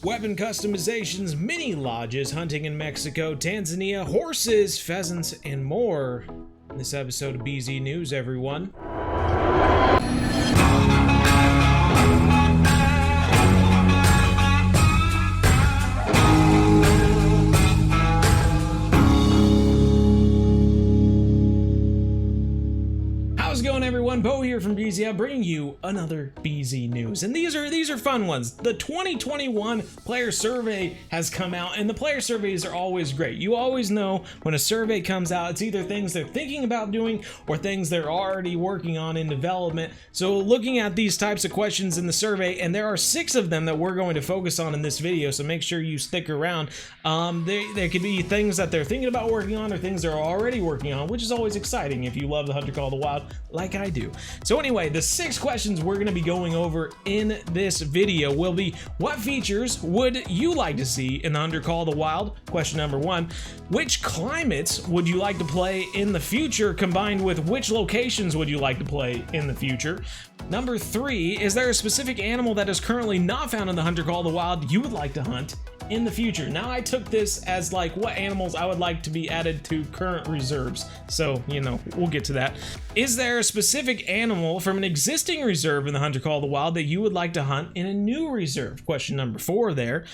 weapon customizations, mini lodges, hunting in Mexico, Tanzania, horses, pheasants, and more. In this episode of BZNews, everyone. How's it going, everyone? Bo here from bzhub, bringing you another BZNews, and these are fun ones. The 2021 player survey has come out, and the player surveys are always great. You always know when a survey comes out, it's either things they're thinking about doing or things they're already working on in development. So looking at these types of questions in the survey, and there are 6 of them that we're going to focus on in this video, so make sure you stick around. There could be things that they're thinking about working on or things they're already working on, which is always exciting if you love the Hunter Call of the Wild like I do. So anyway, the 6 questions we're going to be going over in this video will be: what features would you like to see in the Hunter Call of the Wild? Question number 1. Which climates would you like to play in the future, combined with which locations would you like to play in the future? Number 3, is there a specific animal that is currently not found in the Hunter Call of the Wild you would like to hunt in the future? Now, I took this as like what animals I would like to be added to current reserves, so you know, we'll get to that. Is there a specific animal from an existing reserve in the Hunter Call of the Wild that you would like to hunt in a new reserve? Question number 4 there.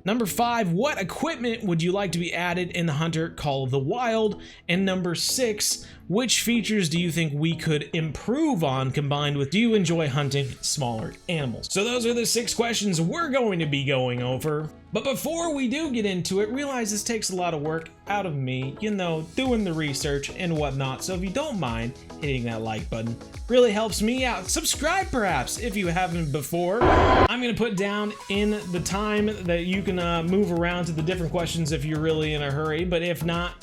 Number 5, what equipment would you like to be added in the Hunter Call of the Wild? And number 6, which features do you think we could improve on, combined with do you enjoy hunting smaller animals? So those are the 6 questions we're going to be going over. But before we do get into it, realize this takes a lot of work out of me, you know, doing the research and whatnot. So if you don't mind hitting that like button, really helps me out. Subscribe perhaps if you haven't before. I'm gonna put down in the time that you can move around to the different questions if you're really in a hurry, but if not,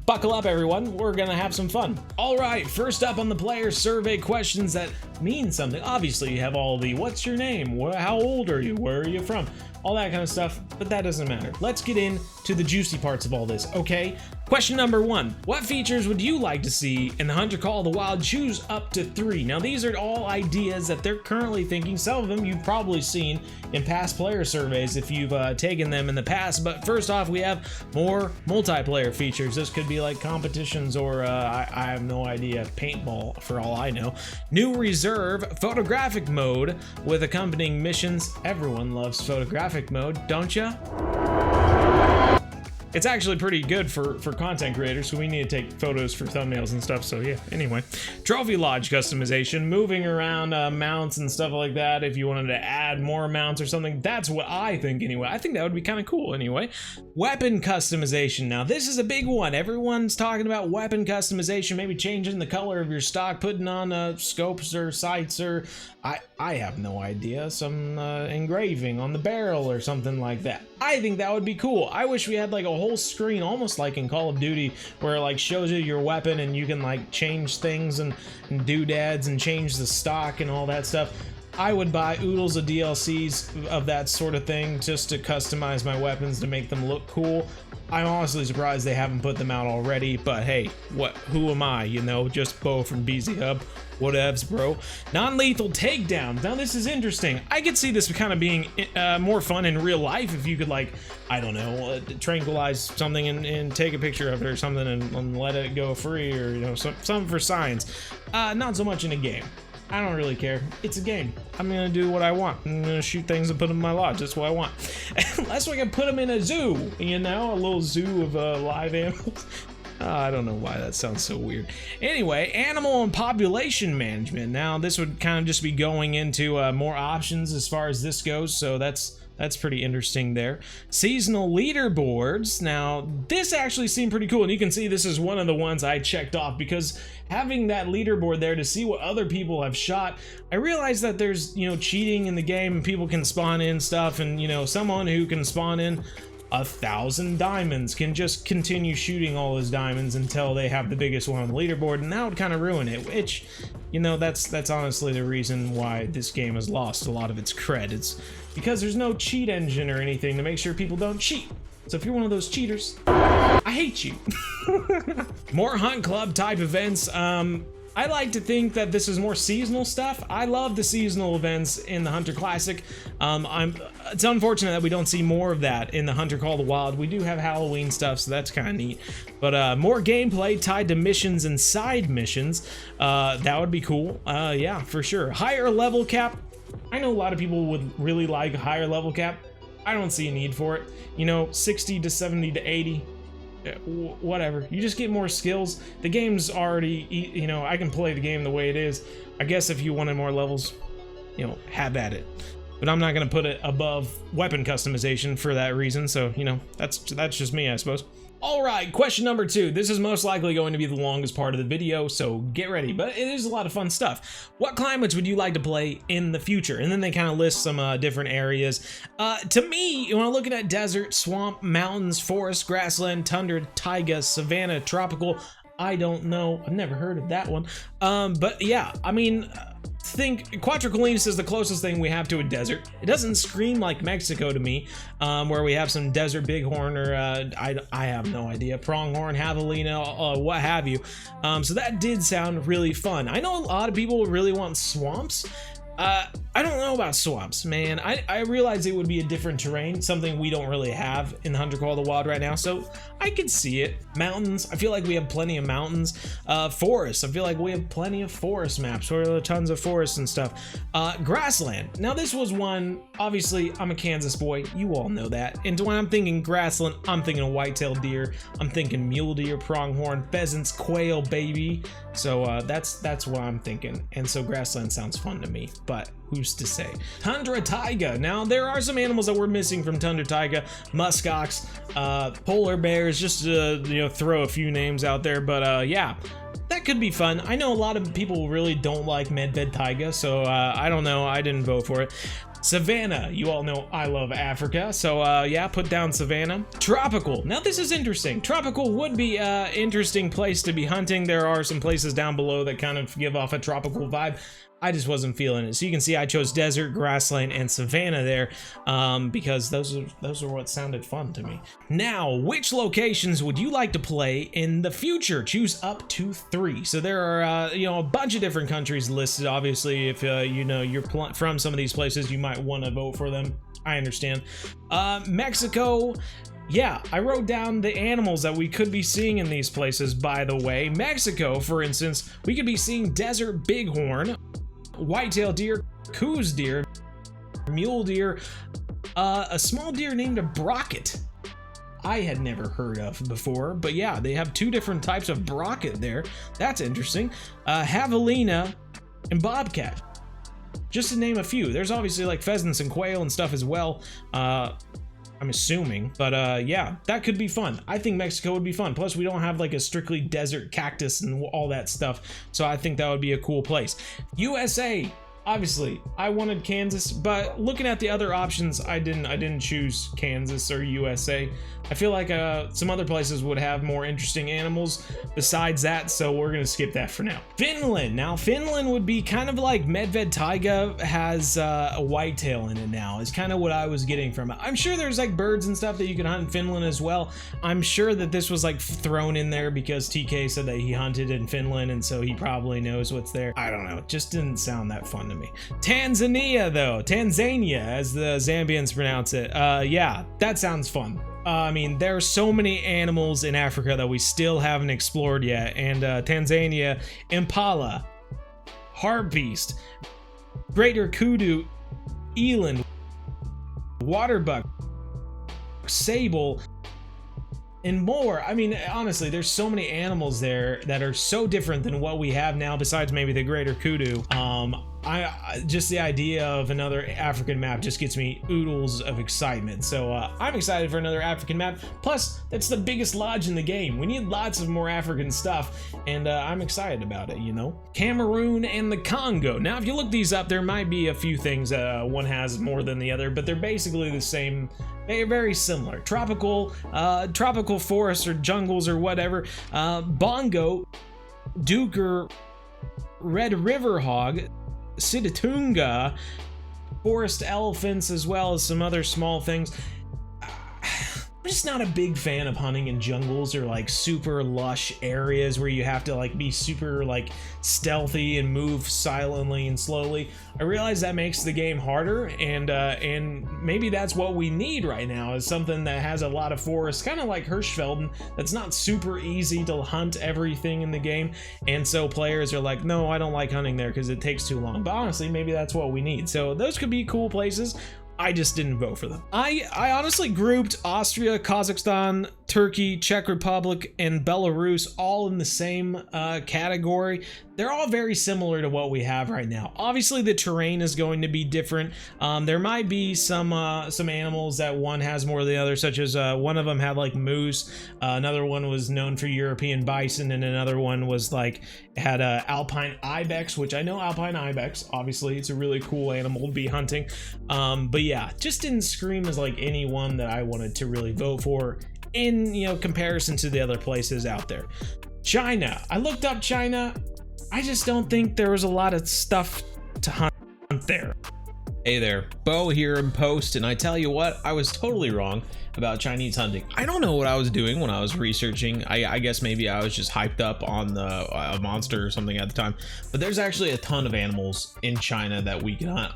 buckle up, everyone. We're gonna have some fun. All right, first up on the player survey questions that mean something. Obviously, you have all the what's your name, how old are you, where are you from, all that kind of stuff, but that doesn't matter. Let's get into the juicy parts of all this, okay? Question number 1, what features would you like to see in the Hunter Call of the Wild? Choose up to 3. Now, these are all ideas that they're currently thinking. Some of them you've probably seen in past player surveys if you've taken them in the past, but first off, we have more multiplayer features. This could be like competitions or I have no idea, paintball for all I know. New reserve, photographic mode with accompanying missions. Everyone loves photographic mode, don't ya? It's actually pretty good for content creators, so we need to take photos for thumbnails and stuff, so yeah, anyway. Trophy lodge customization, moving around mounts and stuff like that. If you wanted to add more mounts or something, that's what I think anyway. I think that would be kind of cool anyway. Weapon customization. Now, this is a big one. Everyone's talking about weapon customization, maybe changing the color of your stock, putting on scopes or sights, or I have no idea, some engraving on the barrel or something like that. I think that would be cool. I wish we had like a whole screen, almost like in Call of Duty, where it like shows you your weapon and you can like change things and doodads and change the stock and all that stuff. I would buy oodles of DLCs of that sort of thing just to customize my weapons to make them look cool. I'm honestly surprised they haven't put them out already, but hey, who am I, you know, just Bo from bzhub. Whatevs, bro. Non-lethal takedowns. Now, this is interesting. I could see this kind of being more fun in real life if you could, like, I don't know, tranquilize something and take a picture of it or something and let it go free, or, you know, something for science. Not so much in a game. I don't really care. It's a game. I'm gonna do what I want. I'm gonna shoot things and put them in my lodge. That's what I want. Unless we can put them in a zoo, you know, a little zoo of live animals. I don't know why that sounds so weird. Anyway, animal and population management. Now, this would kind of just be going into more options as far as this goes, so that's pretty interesting there. Seasonal leaderboards. Now, this actually seemed pretty cool, and you can see this is one of the ones I checked off, because having that leaderboard there to see what other people have shot, I realized that there's, you know, cheating in the game, and people can spawn in stuff, and, you know, someone who can spawn in 1,000 diamonds can just continue shooting all those diamonds until they have the biggest one on the leaderboard, and that would kind of ruin it, which, you know, that's honestly the reason why this game has lost a lot of its cred. It's because there's no cheat engine or anything to make sure people don't cheat. So if you're one of those cheaters, I hate you. More hunt club type events. I like to think that this is more seasonal stuff. I love the seasonal events in the Hunter Classic. It's unfortunate that we don't see more of that in the Hunter Call of the Wild. We do have Halloween stuff, so that's kind of neat. But more gameplay tied to missions and side missions. That would be cool. Yeah, for sure. Higher level cap. I know a lot of people would really like a higher level cap. I don't see a need for it. You know, 60 to 70 to 80. Whatever, you just get more skills. The game's already, you know, I can play the game the way it is. I guess if you wanted more levels, you know, have at it. But I'm not gonna put it above weapon customization for that reason. So, you know, that's just me, I suppose. All right, question number 2. This is most likely going to be the longest part of the video, so get ready, but it is a lot of fun stuff. What climates would you like to play in the future? And then they kind of list some different areas. To me, when I'm looking at desert, swamp, mountains, forest, grassland, tundra, taiga, savanna, tropical, I don't know. I've never heard of that one. But yeah, I mean, think Quattrocolinas is the closest thing we have to a desert. It doesn't scream like Mexico to me, where we have some desert bighorn or I have no idea, pronghorn, javelina, what have you. So that did sound really fun. I know a lot of people really want swamps. I don't know about swamps, man. I realize it would be a different terrain, something we don't really have in the Hunter Call of the Wild right now, so I could see it. Mountains, I feel like we have plenty of mountains. Forests, I feel like we have plenty of forest maps, where there are tons of forests and stuff. Grassland, now this was one, obviously I'm a Kansas boy, you all know that, and when I'm thinking grassland, I'm thinking white-tailed deer, I'm thinking mule deer, pronghorn, pheasants, quail, baby, so that's what I'm thinking, and so grassland sounds fun to me, but who's to say? Tundra taiga. Now there are some animals that we're missing from tundra taiga. Muskox, polar bears, just to you know, throw a few names out there, but yeah, that could be fun. I know a lot of people really don't like medved taiga, so I don't know, I didn't vote for it. Savannah, you all know I love Africa, so yeah, put down Savannah. Tropical, now this is interesting. Tropical would be an interesting place to be hunting. There are some places down below that kind of give off a tropical vibe. I just wasn't feeling it. So you can see I chose desert, grassland, and savanna there because those are what sounded fun to me. Now, which locations would you like to play in the future? Choose up to 3. So there are you know, a bunch of different countries listed. Obviously, if you know you're from some of these places, you might want to vote for them. I understand. Mexico. Yeah, I wrote down the animals that we could be seeing in these places, by the way. Mexico, for instance, we could be seeing desert bighorn, white-tailed deer, coos deer, mule deer, a small deer named a brocket. I had never heard of before, but yeah, they have 2 different types of brocket there. That's interesting. Javelina and bobcat, just to name a few. There's obviously like pheasants and quail and stuff as well. I'm assuming, but yeah, that could be fun. I think Mexico would be fun. Plus, we don't have like a strictly desert cactus and all that stuff, so I think that would be a cool place. USA, obviously, I wanted Kansas, but looking at the other options, I didn't choose Kansas or USA. I feel like some other places would have more interesting animals besides that, so we're gonna skip that for now. Finland. Now, Finland would be kind of like medved taiga has a whitetail in it now, is kind of what I was getting from it. I'm sure there's like birds and stuff that you can hunt in Finland as well. I'm sure that this was like thrown in there because TK said that he hunted in Finland, and so he probably knows what's there. I don't know, it just didn't sound that fun to me. Tanzania, though. Tanzania, as the Zambians pronounce it. Yeah, that sounds fun. I mean, there are so many animals in Africa that we still haven't explored yet, and Tanzania, impala, hartebeest, greater kudu, eland, waterbuck, sable, and more. I mean, honestly, there's so many animals there that are so different than what we have now, besides maybe the greater kudu. Just the idea of another African map just gets me oodles of excitement. So I'm excited for another African map. Plus, that's the biggest lodge in the game. We need lots of more African stuff, and I'm excited about it, you know? Cameroon and the Congo. Now, if you look these up, there might be a few things one has more than the other, but they're basically the same. They're very similar. Tropical forests or jungles or whatever. Bongo, Duker, Red River Hog, Sidatunga, forest elephants, as well as some other small things. I'm just not a big fan of hunting in jungles or like super lush areas where you have to like be super like stealthy and move silently and slowly. I realize that makes the game harder, and maybe that's what we need right now, is something that has a lot of forest, kind of like Hirschfelden, that's not super easy to hunt everything in the game. And so players are like, no, I don't like hunting there because it takes too long. But honestly, maybe that's what we need. So those could be cool places. I just didn't vote for them. I honestly grouped Austria, Kazakhstan, Turkey, Czech Republic, and Belarus all in the same category. They're all very similar to what we have right now. Obviously, the terrain is going to be different. There might be some animals that one has more than the other, such as one of them had like moose, another one was known for European bison, and another one was like had alpine ibex, which I know alpine ibex. Obviously, it's a really cool animal to be hunting. But yeah, just didn't scream as like any one that I wanted to really vote for in, you know, comparison to the other places out there. China. I looked up China. I just don't think there was a lot of stuff to hunt there. Hey there, Bo here in Post, and I tell you what, I was totally wrong about Chinese hunting. I don't know what I was doing when I was researching. I guess maybe I was just hyped up on the monster or something at the time, but there's actually a ton of animals in China that we can hunt.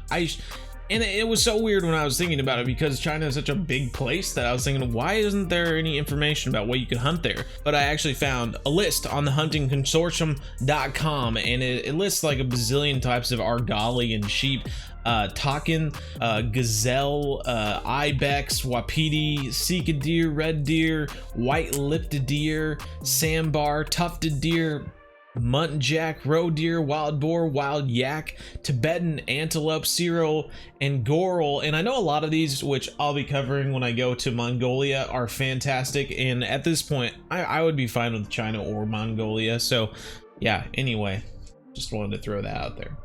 And it was so weird when I was thinking about it, because China is such a big place that I was thinking, why isn't there any information about what you can hunt there? But I actually found a list on the huntingconsortium.com, and it lists like a bazillion types of argali and sheep, takin, gazelle, ibex, wapiti, sika deer, red deer, white-lipped deer, sambar, tufted deer, muntjac, roe deer, wild boar, wild yak, Tibetan antelope, seral, and goral. And I know a lot of these, which I'll be covering when I go to Mongolia, are fantastic. And at this point, I would be fine with China or Mongolia. So yeah, anyway, just wanted to throw that out there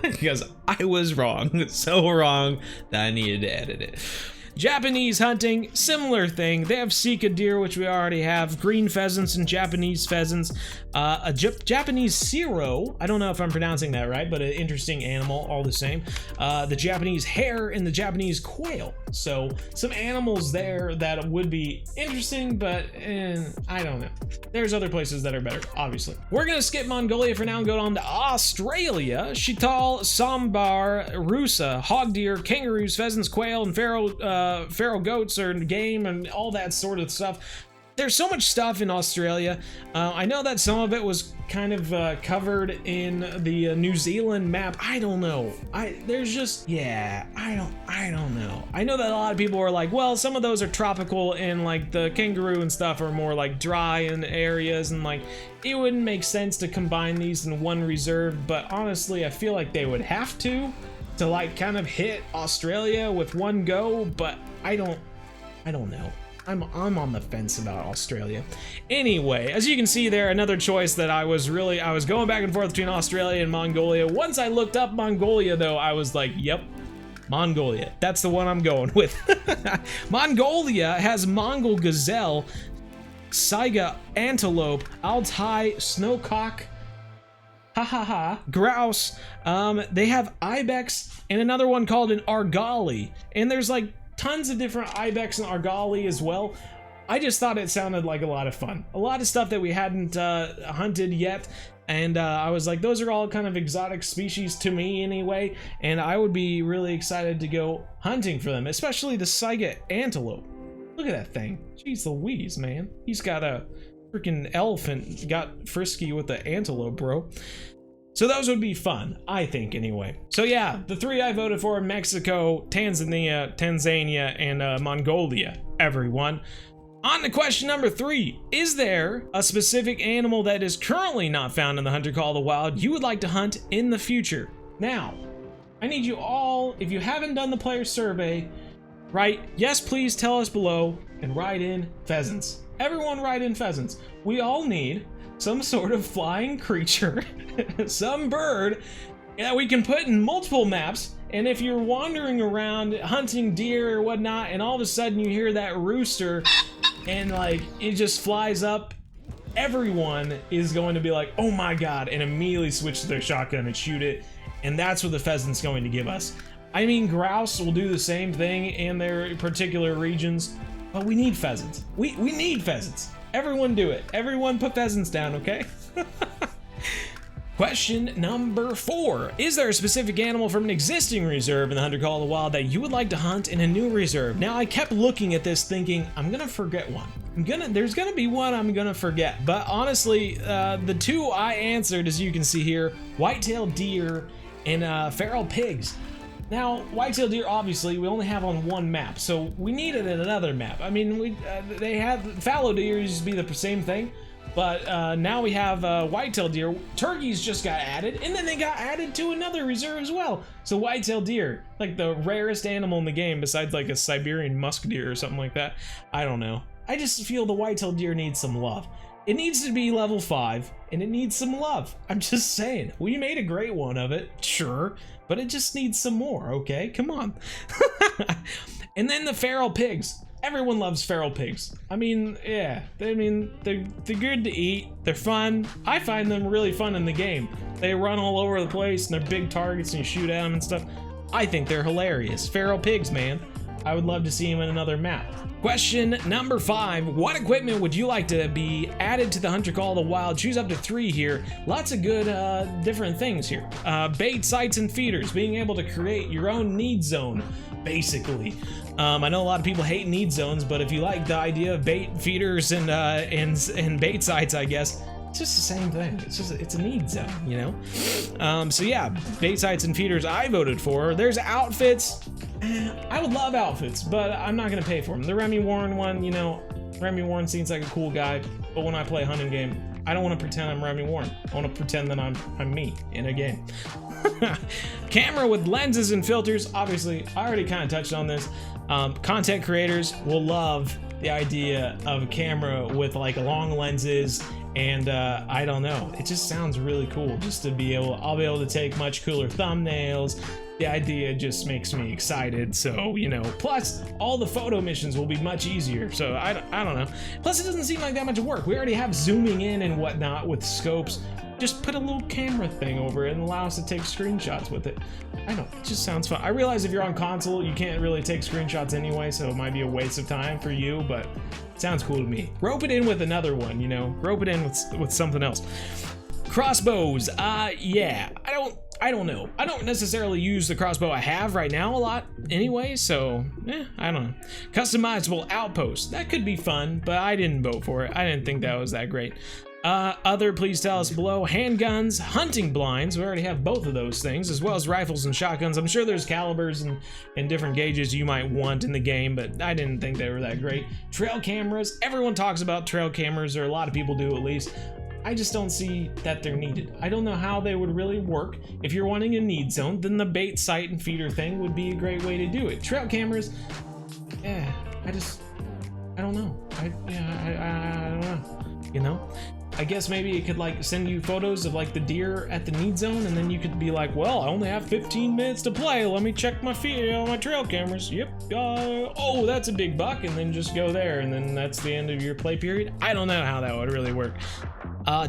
because I was wrong, so wrong that I needed to edit it. Japanese hunting, similar thing. They have sika deer, which we already have, green pheasants and Japanese pheasants, a Japanese siro, I don't know if I'm pronouncing that right, but an interesting animal all the same, the Japanese hare, and the Japanese quail. So some animals there that would be interesting, but I don't know. There's other places that are better, obviously. We're gonna skip Mongolia for now and go on to Australia. Chital, sambar, rusa, hog deer, kangaroos, pheasants, quail, and feral goats or game and all that sort of stuff. There's so much stuff in Australia. I know that some of it was kind of covered in the New Zealand map. I don't know. There's just, yeah, I don't know. I know that a lot of people are like, well, some of those are tropical, and like the kangaroo and stuff are more like dry in areas, and like it wouldn't make sense to combine these in one reserve. But honestly, I feel like they would have to like kind of hit Australia with one go, but I don't know. I'm on the fence about Australia. Anyway, as you can see there, another choice that I was going back and forth between Australia and Mongolia. Once I looked up Mongolia though, I was like, yep, Mongolia. That's the one I'm going with. Mongolia has Mongol gazelle, saiga antelope, Altai snowcock, grouse. They have ibex and another one called an argali, and there's like tons of different ibex and argali as well. I just thought it sounded like a lot of fun, a lot of stuff that we hadn't hunted yet, and I was like, those are all kind of exotic species to me anyway, and I would be really excited to go hunting for them, especially the saiga antelope. Look at that thing, jeez Louise, man. He's got a freaking elephant, got frisky with the antelope, bro. So those would be fun, I think, anyway. So yeah, the three I voted for: Mexico, Tanzania, and Mongolia, everyone. On to question number 3. Is there a specific animal that is currently not found in the Hunter Call of the Wild you would like to hunt in the future? Now, I need you all, if you haven't done the player survey, write, yes please tell us below, and write in pheasants. Everyone write in pheasants. We all need some sort of flying creature, some bird that we can put in multiple maps. And if you're wandering around hunting deer or whatnot, and all of a sudden you hear that rooster and like it just flies up, everyone is going to be like, oh my god, and immediately switch to their shotgun and shoot it. And that's what the pheasant's going to give us. I mean, grouse will do the same thing in their particular regions, but we need pheasants. We need pheasants. Everyone do it. Everyone put pheasants down, okay? Question number 4. Is there a specific animal from an existing reserve in the Hunter Call of the Wild that you would like to hunt in a new reserve? Now, I kept looking at this thinking, I'm gonna forget one. There's gonna be one I'm gonna forget. But honestly, the 2 I answered, as you can see here, white-tailed deer and feral pigs. Now, white-tailed deer, obviously, we only have on one map, so we needed another map. I mean, they had fallow deer used to be the same thing. But now we have white-tailed deer. Turkeys just got added, and then they got added to another reserve as well. So white-tailed deer, like the rarest animal in the game besides like a Siberian musk deer or something like that. I don't know. I just feel the white-tailed deer needs some love. It needs to be level 5, and it needs some love. I'm just saying. We made a great one of it, sure, but it just needs some more, okay? Come on. And then the feral pigs. Everyone loves feral pigs. I mean, yeah, they're good to eat. They're fun. I find them really fun in the game. They run all over the place and they're big targets and you shoot at them and stuff. I think they're hilarious. Feral pigs, man. I would love to see them in another map. Question number 5. What equipment would you like to be added to the Hunter Call of the Wild? Choose up to 3 here. Lots of good different things here. Bait sites and feeders. Being able to create your own need zone, basically. I know a lot of people hate need zones, but if you like the idea of bait feeders and bait sites, I guess, it's just the same thing. It's a need zone, you know? So yeah, bait sites and feeders I voted for. There's outfits. I would love outfits, but I'm not gonna pay for them. The Remy Warren one, you know, Remy Warren seems like a cool guy, but when I play a hunting game, I don't want to pretend I'm Remy Warren. I want to pretend that I'm me in a game. Camera with lenses and filters. Obviously, I already kind of touched on this. Content creators will love the idea of a camera with like long lenses, and I don't know, it just sounds really cool just to be able, I'll be able to take much cooler thumbnails. The idea just makes me excited, so, you know, plus all the photo missions will be much easier, so I don't know. Plus it doesn't seem like that much work. We already have zooming in and whatnot with scopes. Just put a little camera thing over it and allow us to take screenshots with it. I don't, it just sounds fun. I realize if you're on console, you can't really take screenshots anyway, so it might be a waste of time for you, but it sounds cool to me. Rope it in with another one, you know, rope it in with something else. Crossbows, yeah, I don't know. I don't necessarily use the crossbow I have right now a lot anyway, so I don't know. Customizable outpost, that could be fun, but I didn't vote for it. I didn't think that was that great. Other, please tell us below. Handguns, hunting blinds, we already have both of those things, as well as rifles and shotguns. I'm sure there's calibers and different gauges you might want in the game, but I didn't think they were that great. Trail cameras, everyone talks about trail cameras, or a lot of people do at least. I just don't see that they're needed. I don't know how they would really work. If you're wanting a need zone, then the bait site and feeder thing would be a great way to do it. Trail cameras, yeah, I don't know. I don't know, you know? I guess maybe it could like send you photos of like the deer at the need zone, and then you could be like, well, I only have 15 minutes to play. Let me check my feed on my trail cameras. Yep. Oh, that's a big buck, and then just go there, and then that's the end of your play period. I don't know how that would really work.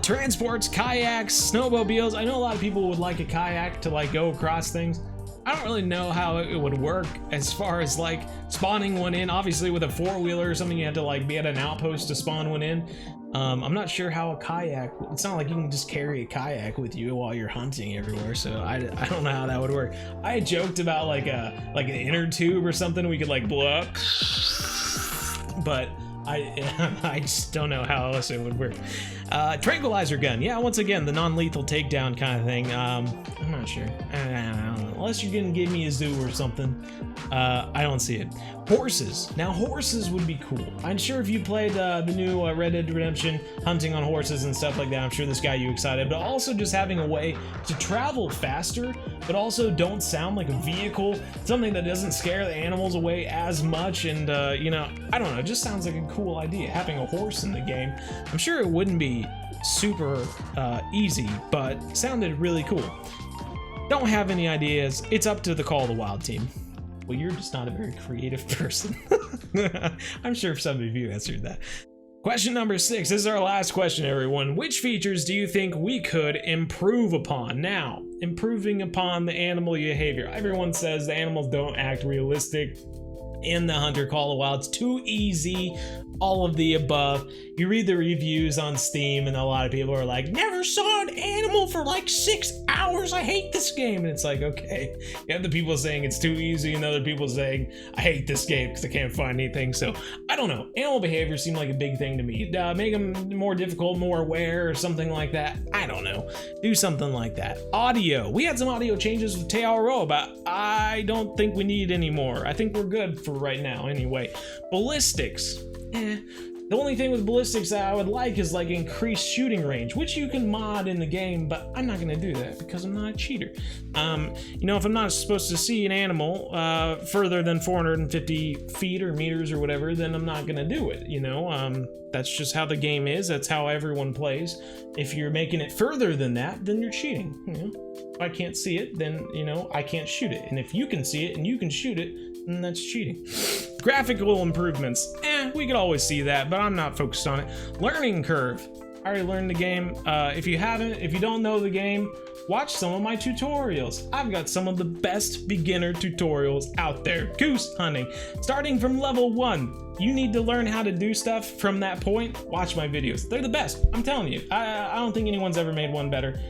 Transports, kayaks, snowmobiles. I know a lot of people would like a kayak to like go across things. I don't really know how it would work as far as like spawning one in. Obviously with a 4-wheeler or something, you have to like be at an outpost to spawn one in. I'm not sure how a kayak, it's not like you can just carry a kayak with you while you're hunting everywhere, so I don't know how that would work. I had joked about like an inner tube or something we could like blow up, but I just don't know how else it would work. Tranquilizer gun, yeah, once again, the non-lethal takedown kind of thing. I'm not sure. I don't know. Unless you're gonna give me a zoo or something, I don't see it. Horses. Now, horses would be cool. I'm sure if you played the new Red Dead Redemption, hunting on horses and stuff like that, I'm sure this got you excited. But also just having a way to travel faster, but also don't sound like a vehicle, something that doesn't scare the animals away as much, and you know, I don't know, it just sounds like a cool idea, having a horse in the game. I'm sure it wouldn't be super easy, but sounded really cool. Don't have any ideas. It's up to the Call of the Wild team. Well, you're just not a very creative person. I'm sure some of you answered that. Question number 6. This is our last question, everyone. Which features do you think we could improve upon? Now, improving upon the animal behavior. Everyone says the animals don't act realistic in the Hunter Call of the Wild. It's too easy, all of the above. You read the reviews on Steam and a lot of people are like, never saw an animal for like 6 hours, I hate this game. And it's like, okay, you have the people saying it's too easy and other people saying I hate this game because I can't find anything. So I don't know, animal behavior seemed like a big thing to me. Make them more difficult, more aware, or something like that. I don't know, do something like that. Audio, we had some audio changes with Tearo, but I don't think we need any more. I think we're good for right now anyway. Ballistics, the only thing with ballistics that I would like is like increased shooting range, which you can mod in the game, but I'm not gonna do that because I'm not a cheater. You know, if I'm not supposed to see an animal further than 450 feet or meters or whatever, then I'm not gonna do it, you know? That's just how the game is, that's how everyone plays. If you're making it further than that, then you're cheating, you know? If I can't see it, then, you know, I can't shoot it. And if you can see it and you can shoot it, then that's cheating. Graphical improvements, we could always see that, but I'm not focused on it. Learning curve, I already learned the game. If you don't know the game, watch some of my tutorials. I've got some of the best beginner tutorials out there. Goose hunting, starting from level 1. You need to learn how to do stuff from that point, watch my videos. They're the best, I'm telling you. I don't think anyone's ever made one better.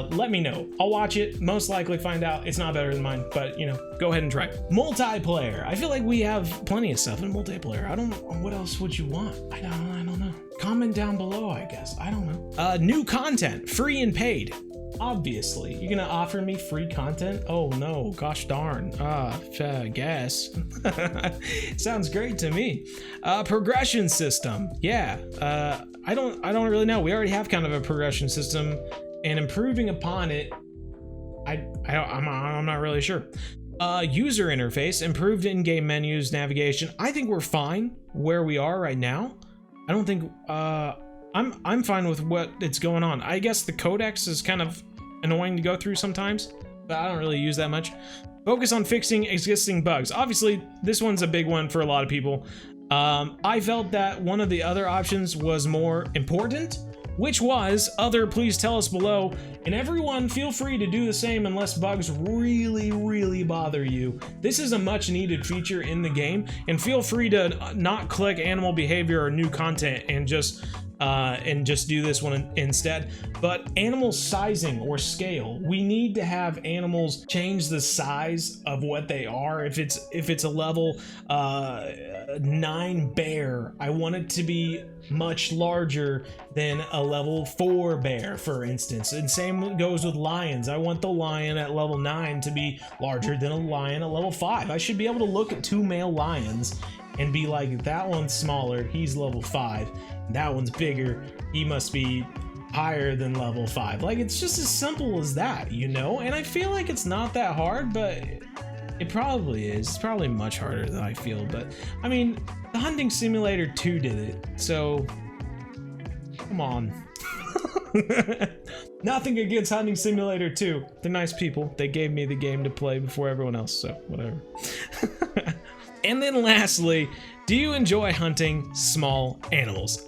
Let me know. I'll watch it, most likely find out it's not better than mine, but you know, go ahead and try it. Multiplayer, I feel like we have plenty of stuff in multiplayer. I don't know, what else would you want? I don't know. Comment down below, I guess. I don't know. New content, free and paid. Obviously, you're gonna offer me free content? Oh no, gosh darn. I guess. Sounds great to me. Progression system, yeah. I don't really know. We already have kind of a progression system, and improving upon it, I'm not really sure. User interface, improved in-game menus, navigation. I think we're fine where we are right now. I don't think I'm fine with what it's going on. I guess the codex is kind of annoying to go through sometimes, but I don't really use that much. Focus on fixing existing bugs. Obviously, this one's a big one for a lot of people. I felt that one of the other options was more important, which was other. Please tell us below, and everyone feel free to do the same unless bugs really bother you. This is a much needed feature in the game, and feel free to not click animal behavior or new content and just do this one instead. But animal sizing or scale, we need to have animals change the size of what they are. If it's a level 9 bear, I want it to be much larger than a level 4 bear, for instance. And same goes with lions. I want the lion at level 9 to be larger than a lion at level 5. I should be able to look at 2 male lions and be like, that one's smaller, he's level 5. That one's bigger, he must be higher than level 5. Like, it's just as simple as that, you know? And I feel like it's not that hard, but it probably is. It's probably much harder than I feel, but I mean, the Hunting Simulator 2 did it, so come on. Nothing against Hunting Simulator 2. They're nice people. They gave me the game to play before everyone else, so whatever. And then lastly, do you enjoy hunting small animals?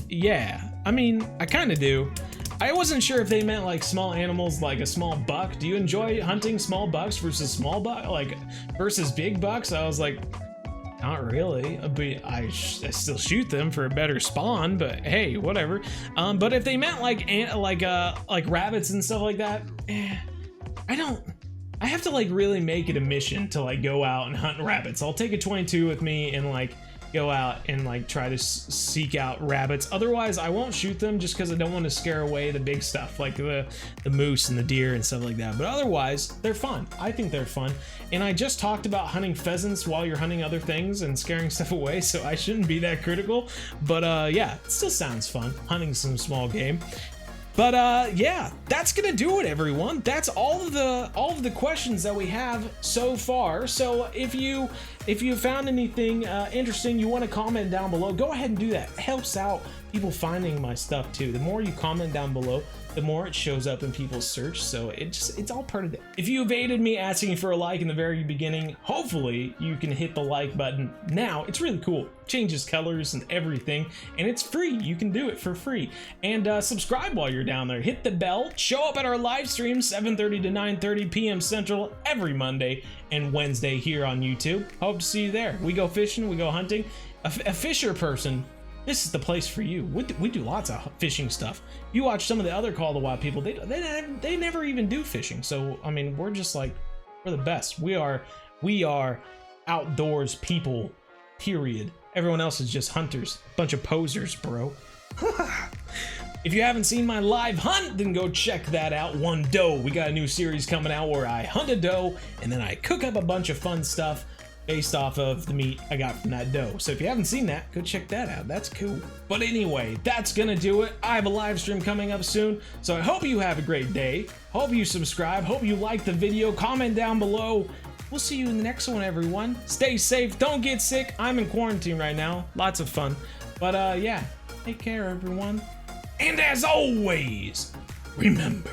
Yeah. I mean, I kind of do. I wasn't sure if they meant like small animals, like a small buck. Do you enjoy hunting small bucks versus versus big bucks? I was like, not really. But I still shoot them for a better spawn. But hey, whatever. But if they meant like rabbits and stuff like that, I have to like really make it a mission to like go out and hunt rabbits. I'll take a 22 with me and like go out and like try to seek out rabbits. Otherwise, I won't shoot them just because I don't want to scare away the big stuff like the moose and the deer and stuff like that. But otherwise, they're fun. I think they're fun. And I just talked about hunting pheasants while you're hunting other things and scaring stuff away, so I shouldn't be that critical. But yeah, it still sounds fun hunting some small game. But yeah, that's gonna do it, everyone. That's all of the questions that we have so far. So if you if you found anything interesting you want to comment down below, go ahead and do that. It helps out people finding my stuff too. The more you comment down below, the more it shows up in people's search, so it's all part of it. If you evaded me asking for a like in the very beginning, hopefully you can hit the like button now. It's really cool. Changes colors and everything, and it's free. You can do it for free. And subscribe while you're down there. Hit the bell. Show up at our live stream 7:30 to 9:30 p.m. Central every Monday and Wednesday here on YouTube. Hope to see you there. We go fishing, we go hunting. A fisher person, this is the place for you. We do lots of fishing stuff. You watch some of the other Call of the Wild people, they never even do fishing. So I mean, we're just like, we're the best. We are outdoors people, period. Everyone else is just hunters, bunch of posers, bro. If you haven't seen my live hunt, then go check that out. One doe. We got a new series coming out where I hunt a doe and then I cook up a bunch of fun stuff based off of the meat I got from that doe. So if you haven't seen that, go check that out. That's cool. But anyway, that's gonna do it. I have a live stream coming up soon, so I hope you have a great day. Hope you subscribe. Hope you like the video. Comment down below. We'll see you in the next one, everyone. Stay safe. Don't get sick. I'm in quarantine right now. Lots of fun. But yeah, take care, everyone. And as always, remember,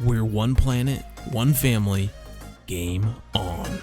we're one planet, one family. Game on.